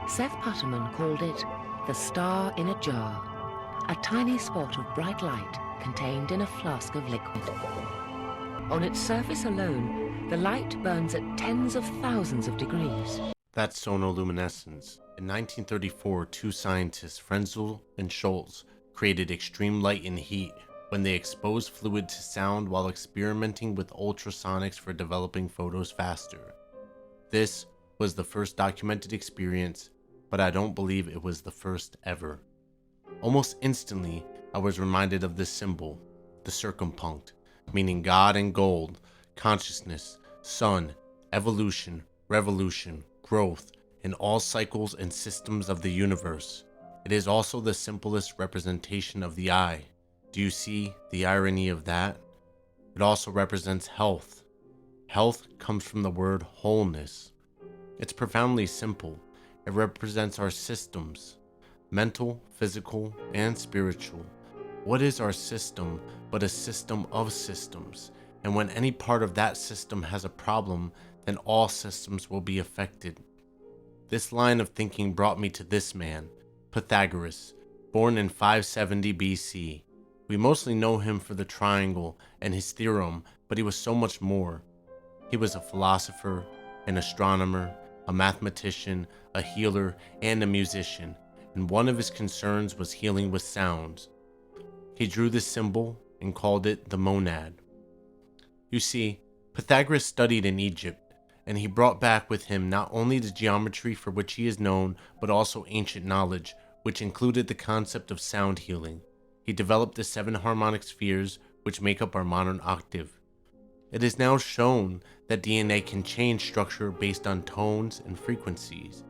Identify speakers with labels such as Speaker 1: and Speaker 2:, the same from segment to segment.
Speaker 1: Seth Putterman called it the star in a jar, a tiny spot of bright light contained in a flask of liquid. On its surface alone, the light burns at tens of thousands of degrees.
Speaker 2: That's sonoluminescence. In 1934, two scientists, Frenzel and Schultz, created extreme light and heat when they exposed fluid to sound while experimenting with ultrasonics for developing photos faster. This was the first documented experience, but I don't believe it was the first ever. Almost instantly, I was reminded of this symbol, the circumpunct, meaning God and gold, consciousness, sun, evolution, revolution, growth, in all cycles and systems of the universe. It is also the simplest representation of the eye. Do you see the irony of that? It also represents health. Health comes from the word wholeness. It's profoundly simple. It represents our systems, mental, physical, and spiritual. What is our system but a system of systems? And when any part of that system has a problem, then all systems will be affected. This line of thinking brought me to this man, Pythagoras, born in 570 BC. We mostly know him for the triangle and his theorem, but he was so much more. He was a philosopher, an astronomer, a mathematician, a healer, and a musician, and one of his concerns was healing with sounds. He drew this symbol and called it the monad. You see, Pythagoras studied in Egypt, and he brought back with him not only the geometry for which he is known, but also ancient knowledge, which included the concept of sound healing. He developed the 7 harmonic spheres which make up our modern octave. It is now shown that DNA can change structure based on tones and frequencies.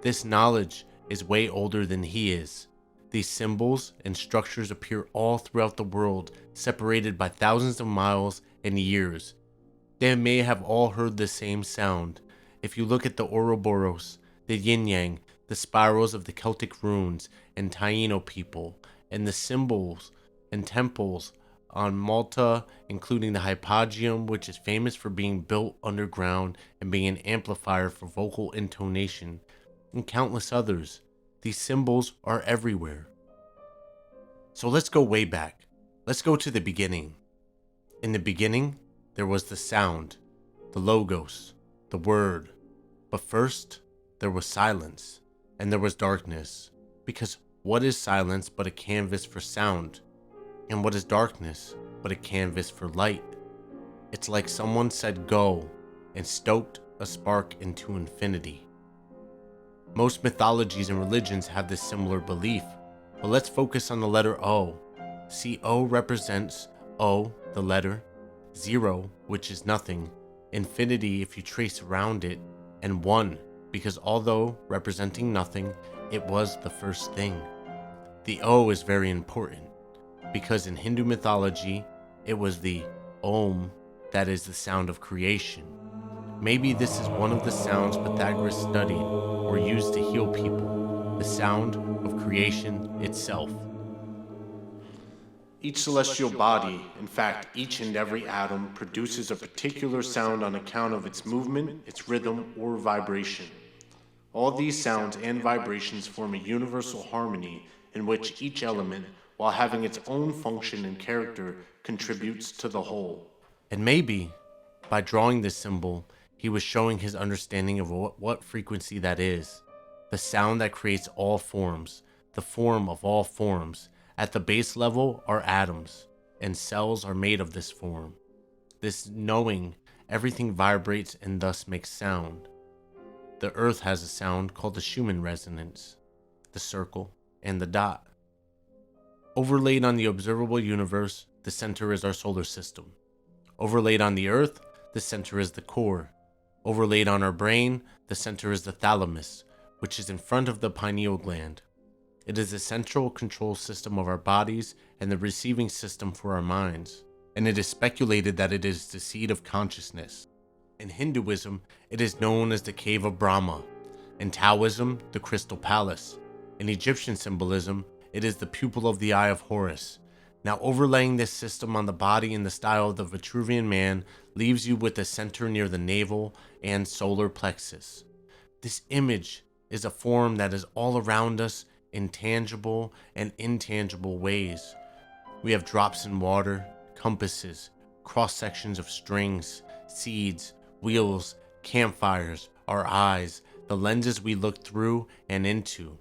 Speaker 2: This knowledge is way older than he is. These symbols and structures appear all throughout the world, separated by thousands of miles and years. They may have all heard the same sound. If you look at the Ouroboros, the yin-yang, the spirals of the Celtic runes and Taino people, and the symbols and temples on Malta, including the hypogeum, which is famous for being built underground and being an amplifier for vocal intonation, and countless others, these symbols are everywhere. So let's go way back. Let's go to the beginning. In the beginning, there was the sound, the logos, the word. But first, there was silence, and there was darkness. Because what is silence but a canvas for sound? And what is darkness but a canvas for light? It's like someone said go and stoked a spark into infinity. Most mythologies and religions have this similar belief, but let's focus on the letter O. See, O represents O, the letter, 0, which is nothing, infinity if you trace around it, and 1, because although representing nothing, it was the first thing. The O is very important, because in Hindu mythology, it was the Om that is the sound of creation. Maybe this is one of the sounds Pythagoras studied or used to heal people, the sound of creation itself. Each celestial body, in fact, each and every atom, produces a particular sound on account of its movement, its rhythm, or vibration. All these sounds and vibrations form a universal harmony in which each element, while having its own function and character, contributes to the whole. And maybe, by drawing this symbol, he was showing his understanding of what frequency that is, the sound that creates all forms, the form of all forms. At the base level are atoms, and cells are made of this form. This knowing, everything vibrates and thus makes sound. The earth has a sound called the Schumann resonance, the circle, and the dot. Overlaid on the observable universe, the center is our solar system. Overlaid on the earth, the center is the core. Overlaid on our brain, the center is the thalamus, which is in front of the pineal gland. It is the central control system of our bodies and the receiving system for our minds, and it is speculated that it is the seat of consciousness. In Hinduism, it is known as the cave of Brahma. In Taoism, the crystal palace. In Egyptian symbolism, it is the pupil of the eye of Horus. Now overlaying this system on the body in the style of the Vitruvian Man leaves you with a center near the navel and solar plexus. This image is a form that is all around us in tangible and intangible ways. We have drops in water, compasses, cross-sections of strings, seeds, wheels, campfires, our eyes, the lenses we look through and into.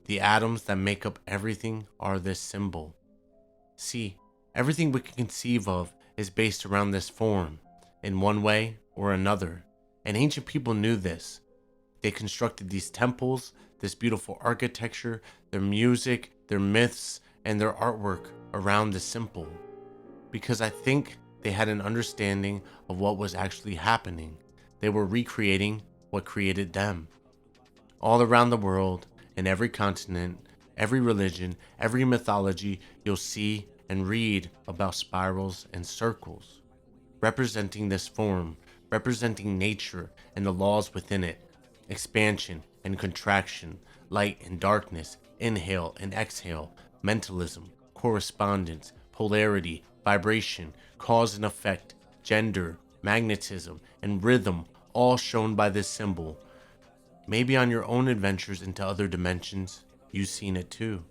Speaker 2: The atoms that make up everything are this symbol. See, everything we can conceive of is based around this form, in one way or another, and ancient people knew this. They constructed these temples, this beautiful architecture, their music, their myths, and their artwork around the simple, because I think they had an understanding of what was actually happening. They were recreating what created them. All around the world, in every continent, every religion, every mythology, you'll see and read about spirals and circles, representing this form, representing nature and the laws within it, expansion and contraction, light and darkness, inhale and exhale, mentalism, correspondence, polarity, vibration, cause and effect, gender, magnetism, and rhythm, all shown by this symbol. Maybe on your own adventures into other dimensions, you've seen it too.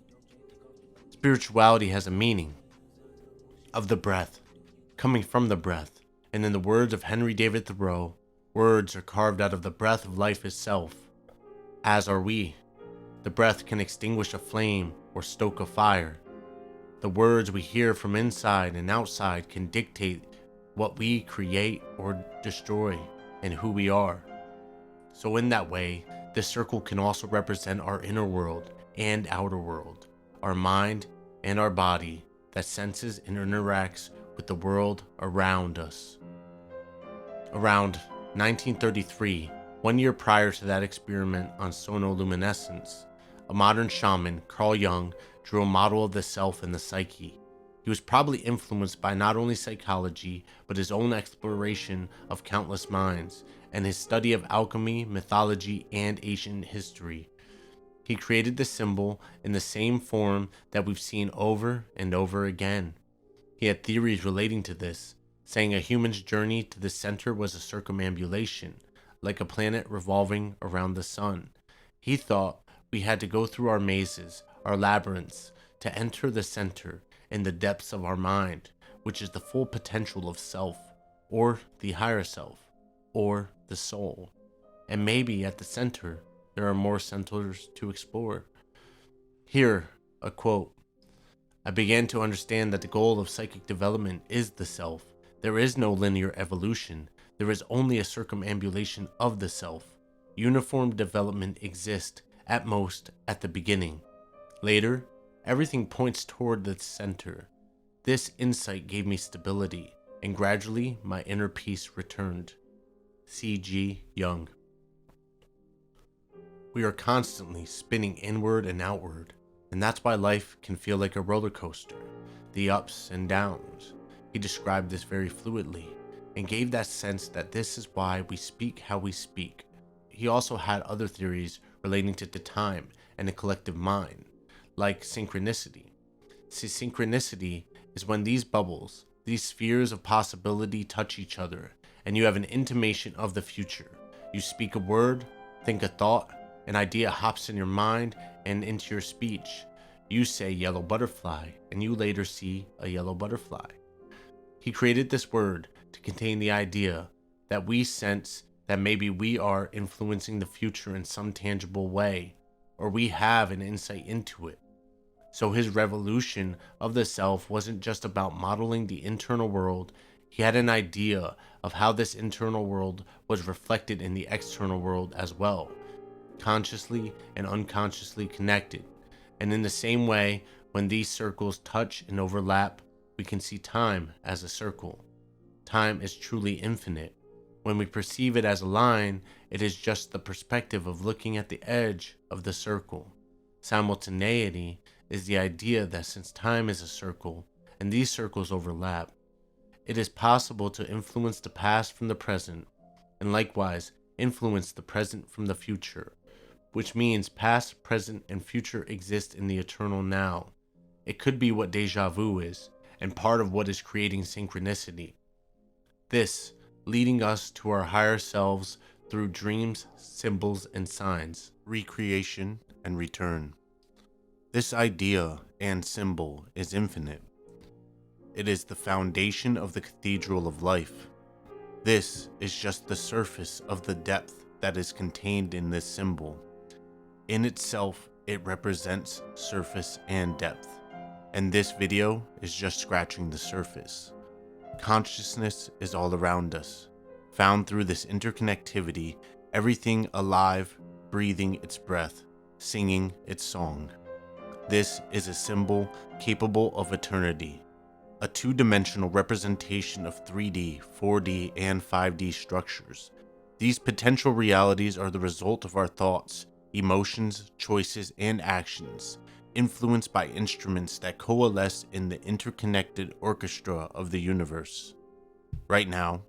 Speaker 2: Spirituality has a meaning of the breath, coming from the breath, and in the words of Henry David Thoreau, words are carved out of the breath of life itself, as are we. The breath can extinguish a flame or stoke a fire. The words we hear from inside and outside can dictate what we create or destroy and who we are. So in that way, this circle can also represent our inner world and outer world, our mind and our body that senses and interacts with the world around us. Around 1933, 1 year prior to that experiment on sonoluminescence, a modern shaman, Carl Jung, drew a model of the self and the psyche. He was probably influenced by not only psychology, but his own exploration of countless minds, and his study of alchemy, mythology, and ancient history. He created the symbol in the same form that we've seen over and over again. He had theories relating to this, saying a human's journey to the center was a circumambulation, like a planet revolving around the sun. He thought we had to go through our mazes, our labyrinths, to enter the center in the depths of our mind, which is the full potential of self, or the higher self, or the soul. And maybe at the center, there are more centers to explore. Here, a quote. I began to understand that the goal of psychic development is the self. There is no linear evolution. There is only a circumambulation of the self. Uniform development exists, at most, at the beginning. Later, everything points toward the center. This insight gave me stability, and gradually my inner peace returned. C.G. Jung. We are constantly spinning inward and outward, and that's why life can feel like a roller coaster, the ups and downs. He described this very fluidly, and gave that sense that this is why we speak how we speak. He also had other theories relating to the time and the collective mind, like synchronicity. See, synchronicity is when these bubbles, these spheres of possibility touch each other, and you have an intimation of the future. You speak a word, think a thought, an idea hops in your mind and into your speech. You say yellow butterfly, and you later see a yellow butterfly. He created this word to contain the idea that we sense that maybe we are influencing the future in some tangible way, or we have an insight into it. So his revolution of the self wasn't just about modeling the internal world. He had an idea of how this internal world was reflected in the external world as well, consciously and unconsciously connected. And in the same way, when these circles touch and overlap, we can see time as a circle. Time is truly infinite. When we perceive it as a line, it is just the perspective of looking at the edge of the circle. Simultaneity is the idea that since time is a circle, and these circles overlap, it is possible to influence the past from the present, and likewise influence the present from the future, which means past, present, and future exist in the eternal now. It could be what deja vu is, and part of what is creating synchronicity. This, leading us to our higher selves through dreams, symbols, and signs, recreation, and return. This idea and symbol is infinite. It is the foundation of the cathedral of life. This is just the surface of the depth that is contained in this symbol. In itself, it represents surface and depth, and this video is just scratching the surface. Consciousness is all around us, found through this interconnectivity, everything alive, breathing its breath, singing its song. This is a symbol capable of eternity, a two-dimensional representation of 3D, 4D, and 5D structures. These potential realities are the result of our thoughts, emotions, choices, and actions, influenced by instruments that coalesce in the interconnected orchestra of the universe. Right now,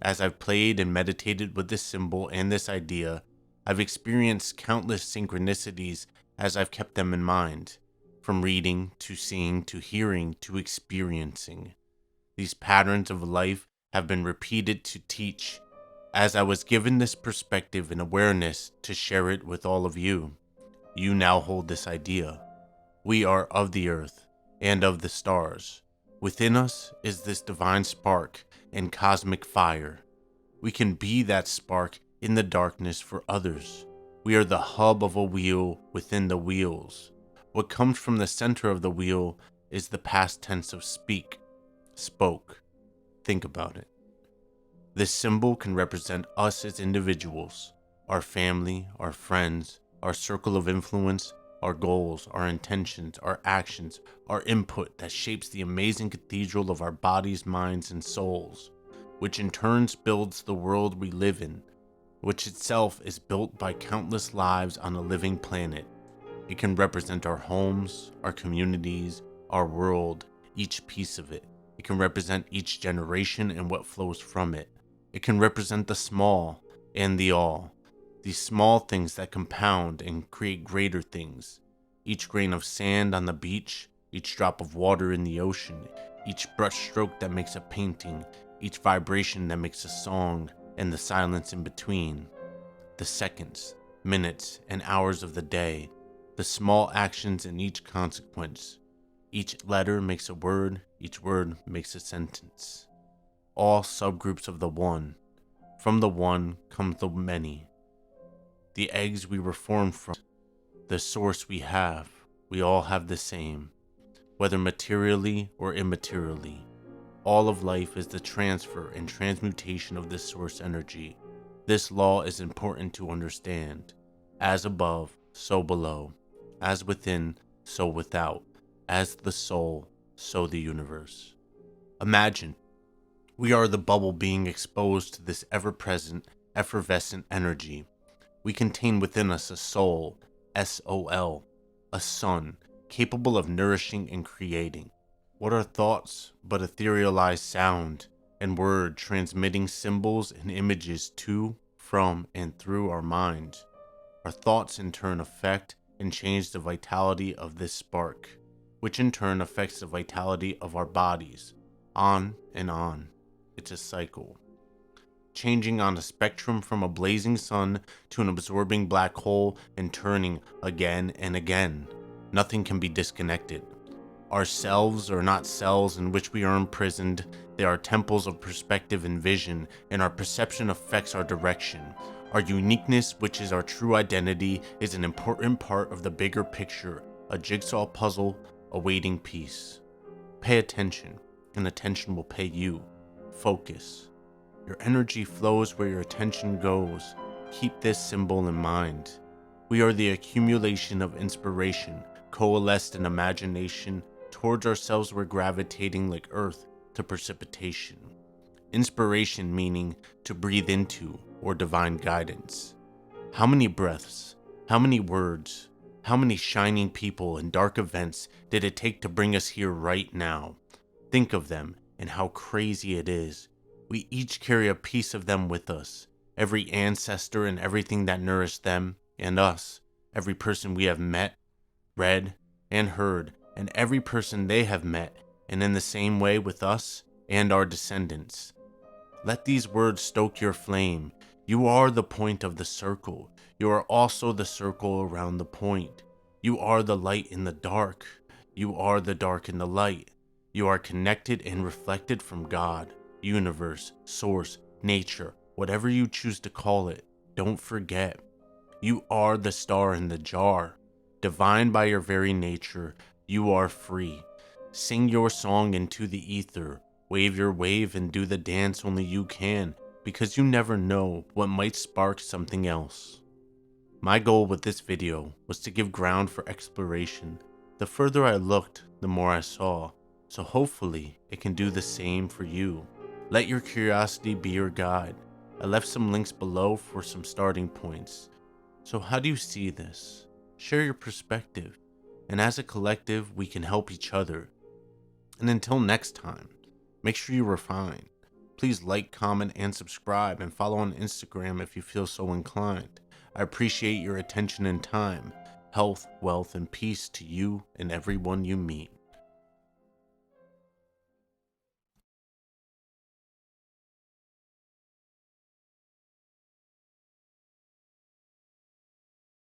Speaker 2: as I've played and meditated with this symbol and this idea, I've experienced countless synchronicities as I've kept them in mind, from reading to seeing to hearing to experiencing. These patterns of life have been repeated to teach, as I was given this perspective and awareness to share it with all of you. You now hold this idea. We are of the earth and of the stars. Within us is this divine spark and cosmic fire. We can be that spark in the darkness for others. We are the hub of a wheel within the wheels. What comes from the center of the wheel is the past tense of speak, spoke. Think about it. This symbol can represent us as individuals, our family, our friends, our circle of influence, our goals, our intentions, our actions, our input that shapes the amazing cathedral of our bodies, minds, and souls, which in turn builds the world we live in, which itself is built by countless lives on a living planet. It can represent our homes, our communities, our world, each piece of it. It can represent each generation and what flows from it. It can represent the small and the all. These small things that compound and create greater things. Each grain of sand on the beach, each drop of water in the ocean, each brushstroke that makes a painting, each vibration that makes a song, and the silence in between. The seconds, minutes, and hours of the day, the small actions in each consequence. Each letter makes a word, each word makes a sentence. All subgroups of the one. From the one comes the many. The eggs we were formed from, the source we have, we all have the same, whether materially or immaterially. All of life is the transfer and transmutation of this source energy. This law is important to understand. As above, so below. As within, so without. As the soul, so the universe. Imagine, we are the bubble being exposed to this ever-present, effervescent energy. We contain within us a soul, S-O-L, a sun, capable of nourishing and creating. What are thoughts but etherealized sound and word transmitting symbols and images to, from, and through our mind? Our thoughts in turn affect and change the vitality of this spark, which in turn affects the vitality of our bodies, on and on. It's a cycle. Changing on a spectrum from a blazing sun to an absorbing black hole and turning again and again. Nothing can be disconnected. Our selves are not cells in which we are imprisoned. They are temples of perspective and vision, and our perception affects our direction. Our uniqueness, which is our true identity, is an important part of the bigger picture, a jigsaw puzzle awaiting peace. Pay attention, and attention will pay you. Focus. Your energy flows where your attention goes. Keep this symbol in mind. We are the accumulation of inspiration, coalesced in imagination. Towards ourselves we're gravitating like earth to precipitation. Inspiration meaning to breathe into or divine guidance. How many breaths, how many words, how many shining people and dark events did it take to bring us here right now? Think of them and how crazy it is. We each carry a piece of them with us. Every ancestor and everything that nourished them and us. Every person we have met, read, and heard, and every person they have met, and in the same way with us and our descendants. Let these words stoke your flame. You are the point of the circle. You are also the circle around the point. You are the light in the dark. You are the dark in the light. You are connected and reflected from God, universe, source, nature, whatever you choose to call it. Don't forget, you are the star in the jar. Divine by your very nature, you are free. Sing your song into the ether. Wave your wave and do the dance only you can, because you never know what might spark something else. My goal with this video was to give ground for exploration. The further I looked, the more I saw, so hopefully it can do the same for you. Let your curiosity be your guide. I left some links below for some starting points. So how do you see this? Share your perspective, and as a collective we can help each other. And until next time, make sure you refine. Please like, comment, and subscribe, and follow on Instagram if you feel so inclined. I appreciate your attention and time. Health, wealth, and peace to you and everyone you meet.